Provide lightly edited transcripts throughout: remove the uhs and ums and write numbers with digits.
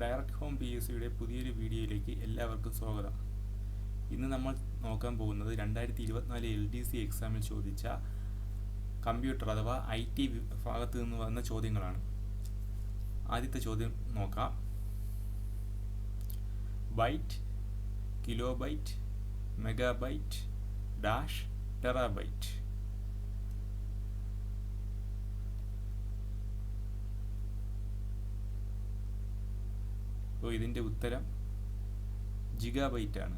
Direct home P S സിയുടെ പുതിയൊരു വീഡിയോയിലേക്ക് എല്ലാവർക്കും സ്വാഗതം. ഇന്ന് നമ്മൾ നോക്കാൻ പോകുന്നത് 2024 LDC എക്സാമിൽ ചോദിച്ച കമ്പ്യൂട്ടർ അഥവാ IT ഭാഗത്ത് നിന്ന് വന്ന ചോദ്യങ്ങളാണ്. ആദ്യത്തെ ചോദ്യം നോക്കാം. Byte, kilobyte, megabyte, dash, terabyte. അപ്പോൾ ഇതിൻ്റെ ഉത്തരം ജിഗാബൈറ്റ് ആണ്.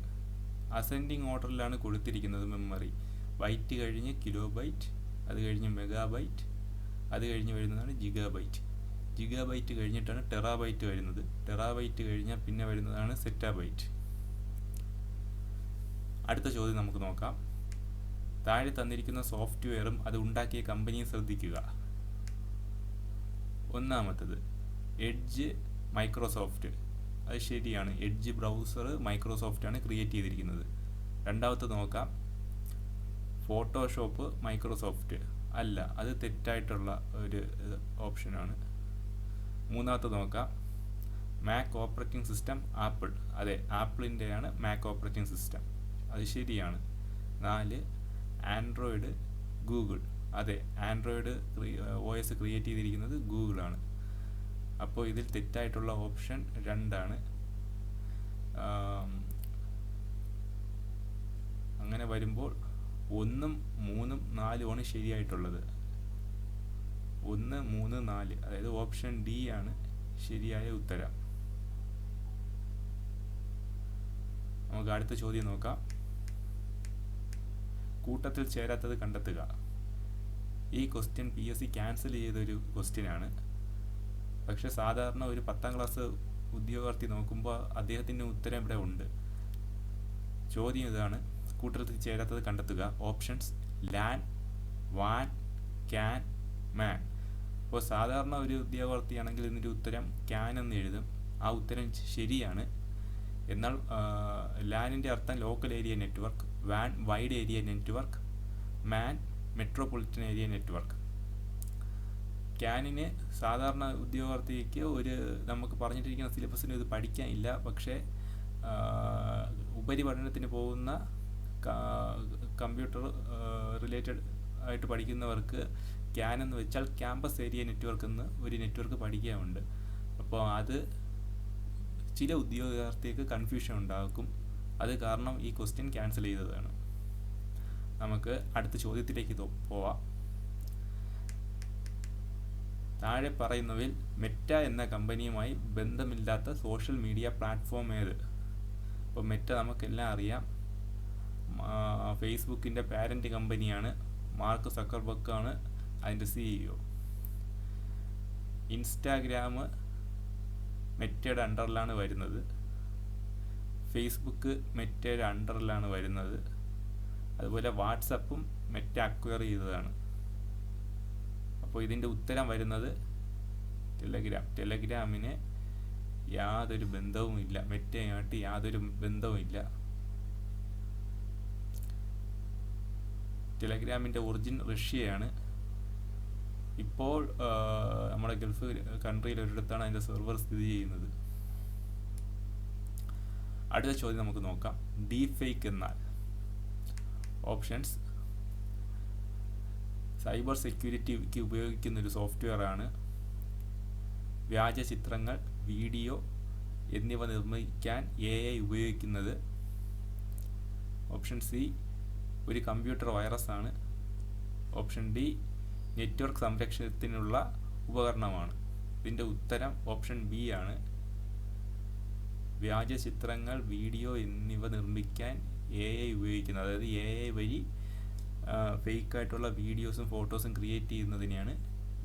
അസെൻഡിങ് ഓർഡറിലാണ് കൊടുത്തിരിക്കുന്നത് മെമ്മറി. ബൈറ്റ് കഴിഞ്ഞ് കിലോബൈറ്റ്, അത് കഴിഞ്ഞ് മെഗാബൈറ്റ്, അത് കഴിഞ്ഞ് വരുന്നതാണ് ജിഗാബൈറ്റ്. ജിഗാബൈറ്റ് കഴിഞ്ഞിട്ടാണ് ടെറാബൈറ്റ് വരുന്നത്. ടെറാബൈറ്റ് കഴിഞ്ഞാൽ പിന്നെ വരുന്നതാണ് സെറ്റാബൈറ്റ്. അടുത്ത ചോദ്യം നമുക്ക് നോക്കാം. താഴെ തന്നിരിക്കുന്ന സോഫ്റ്റ്വെയറും അത് ഉണ്ടാക്കിയ കമ്പനിയും ശ്രദ്ധിക്കുക. ഒന്നാമത്തത് എഡ്ജ്, മൈക്രോസോഫ്റ്റ്. അത് ശരിയാണ്. എഡ്ജ് ബ്രൗസർ മൈക്രോസോഫ്റ്റ് ആണ് ക്രിയേറ്റ് ചെയ്തിരിക്കുന്നത്. രണ്ടാമത്തെ നോക്കാം. ഫോട്ടോഷോപ്പ് മൈക്രോസോഫ്റ്റ് അല്ല, അത് തെറ്റായിട്ടുള്ള ഒരു ഓപ്ഷനാണ്. മൂന്നാമത്തെ നോക്കാം. Mac operating system apple. അതെ, ആപ്പിളിൻ്റെയാണ് മാക് ഓപ്പറേറ്റിംഗ് സിസ്റ്റം, അത് ശരിയാണ്. 4 ആൻഡ്രോയിഡ് ഗൂഗിൾ. അതെ, ആൻഡ്രോയിഡ് OS ക്രിയേറ്റ് ചെയ്തിരിക്കുന്നത് ഗൂഗിളാണ്. അപ്പോൾ ഇതിൽ തെറ്റായിട്ടുള്ള ഓപ്ഷൻ 2 ആണ്. അങ്ങനെ വരുമ്പോൾ 1, 3, 4 ആണ് ശരിയായിട്ടുള്ളത്. 1, 3, 4, അതായത് ഓപ്ഷൻ ഡി ആണ് ശരിയായ ഉത്തരം. നമുക്ക് അടുത്ത ചോദ്യം നോക്കാം. കൂട്ടത്തിൽ ചേരാത്തത് കണ്ടെത്തുക. ഈ ക്വസ്റ്റ്യൻ PSC ക്യാൻസൽ ചെയ്തൊരു ക്വസ്റ്റ്യനാണ്. പക്ഷെ സാധാരണ ഒരു 10ാം ക്ലാസ് ഉദ്യോഗാർത്ഥി നോക്കുമ്പോൾ അദ്ദേഹത്തിൻ്റെ ഉത്തരം ഇവിടെ ഉണ്ട്. ചോദ്യം ഇതാണ്: കൂട്ടത്തിൽ ചേരാത്തത് കണ്ടെത്തുക. ഓപ്ഷൻസ്: ലാൻ, വാൻ, ക്യാൻ, മാൻ. അപ്പോൾ സാധാരണ ഒരു ഉദ്യോഗാർത്ഥിയാണെങ്കിൽ ഇതിൻ്റെ ഉത്തരം ക്യാൻ എന്ന് എഴുതും. ആ ഉത്തരം ശരിയാണ്. എന്നാൽ ലാനിൻ്റെ അർത്ഥം ലോക്കൽ ഏരിയ നെറ്റ്വർക്ക്, വാൻ wide area network, MAN metropolitan area network. ക്യാനിന് സാധാരണ ഉദ്യോഗാർത്ഥിക്ക് നമുക്ക് പറഞ്ഞിട്ടിരിക്കുന്ന സിലബസിന് ഇത് പഠിക്കാനില്ല. പക്ഷേ ഉപരിപഠനത്തിന് പോകുന്ന കമ്പ്യൂട്ടർ റിലേറ്റഡ് ആയിട്ട് പഠിക്കുന്നവർക്ക് ക്യാൻ എന്ന് വെച്ചാൽ ക്യാമ്പസ് ഏരിയ നെറ്റ്വർക്ക് എന്ന് ഒരു നെറ്റ്വർക്ക് പഠിക്കാനുണ്ട്. അപ്പോൾ അത് ചില ഉദ്യോഗാർത്ഥിക്ക് കൺഫ്യൂഷൻ ഉണ്ടാക്കും. അത് കാരണം ഈ ക്വസ്റ്റ്യൻ ക്യാൻസൽ ചെയ്തതാണ്. നമുക്ക് അടുത്ത ചോദ്യത്തിലേക്ക് പോവാം. താഴെ പറയുന്നവയിൽ മെറ്റ എന്ന കമ്പനിയുമായി ബന്ധമില്ലാത്ത സോഷ്യൽ മീഡിയ പ്ലാറ്റ്ഫോം ഏത്? അപ്പോൾ മെറ്റ നമുക്കെല്ലാം അറിയാം, ഫേസ്ബുക്കിൻ്റെ പാരൻറ്റ് കമ്പനിയാണ്. മാർക്ക് സക്കർബർഗ് ആണ് അതിൻ്റെ CEO. ഇൻസ്റ്റാഗ്രാം മെറ്റയുടെ അണ്ടറിലാണ് വരുന്നത്. ഫേസ്ബുക്ക് മെറ്റയുടെ അണ്ടറിലാണ് വരുന്നത്. അതുപോലെ വാട്സപ്പും മെറ്റ അക്വയർ ചെയ്തതാണ്. അപ്പോൾ ഇതിൻ്റെ ഉത്തരം വരുന്നത് ടെലഗ്രാം. ടെലഗ്രാമിന് യാതൊരു ബന്ധവുമില്ല, മെറ്റയുമായിട്ട് യാതൊരു ബന്ധവുമില്ല. ടെലഗ്രാമിൻ്റെ ഒറിജിൻ റഷ്യയാണ്. ഇപ്പോൾ നമ്മുടെ ഗൾഫ് കൺട്രിയിൽ ഒരിടത്താണ് അതിൻ്റെ സെർവർ സ്ഥിതി ചെയ്യുന്നത്. അടുത്ത ചോദ്യം നമുക്ക് നോക്കാം. ഡീപ് ഫേക്ക് എന്നാൽ? ഓപ്ഷൻസ്: സൈബർ സെക്യൂരിറ്റിക്ക് ഉപയോഗിക്കുന്ന ഒരു സോഫ്റ്റ്വെയർ ആണ്. വ്യാജ ചിത്രങ്ങൾ, വീഡിയോ എന്നിവ നിർമ്മിക്കാൻ AI ഉപയോഗിക്കുന്നത്. ഓപ്ഷൻ സി: ഒരു കമ്പ്യൂട്ടർ വൈറസ് ആണ്. ഓപ്ഷൻ ഡി: നെറ്റ്വർക്ക് സംരക്ഷണത്തിനുള്ള ഉപകരണമാണ്. ഇതിൻ്റെ ഉത്തരം ഓപ്ഷൻ ബി ആണ്. വ്യാജ ചിത്രങ്ങൾ, വീഡിയോ എന്നിവ നിർമ്മിക്കാൻ AI ഉപയോഗിക്കുന്നത്, അതായത് AI വഴി ഫേക്കായിട്ടുള്ള വീഡിയോസും ഫോട്ടോസും ക്രിയേറ്റ് ചെയ്യുന്നതിനെയാണ്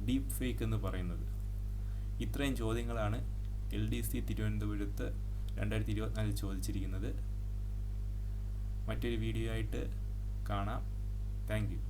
ഡീപ്പ് ഫേക്ക് എന്ന് പറയുന്നത്. ഇത്രയും ചോദ്യങ്ങളാണ് LDC തിരുവനന്തപുരത്ത് 2024 ചോദിച്ചിരിക്കുന്നത്. മറ്റൊരു വീഡിയോ ആയിട്ട് കാണാം. Thank you.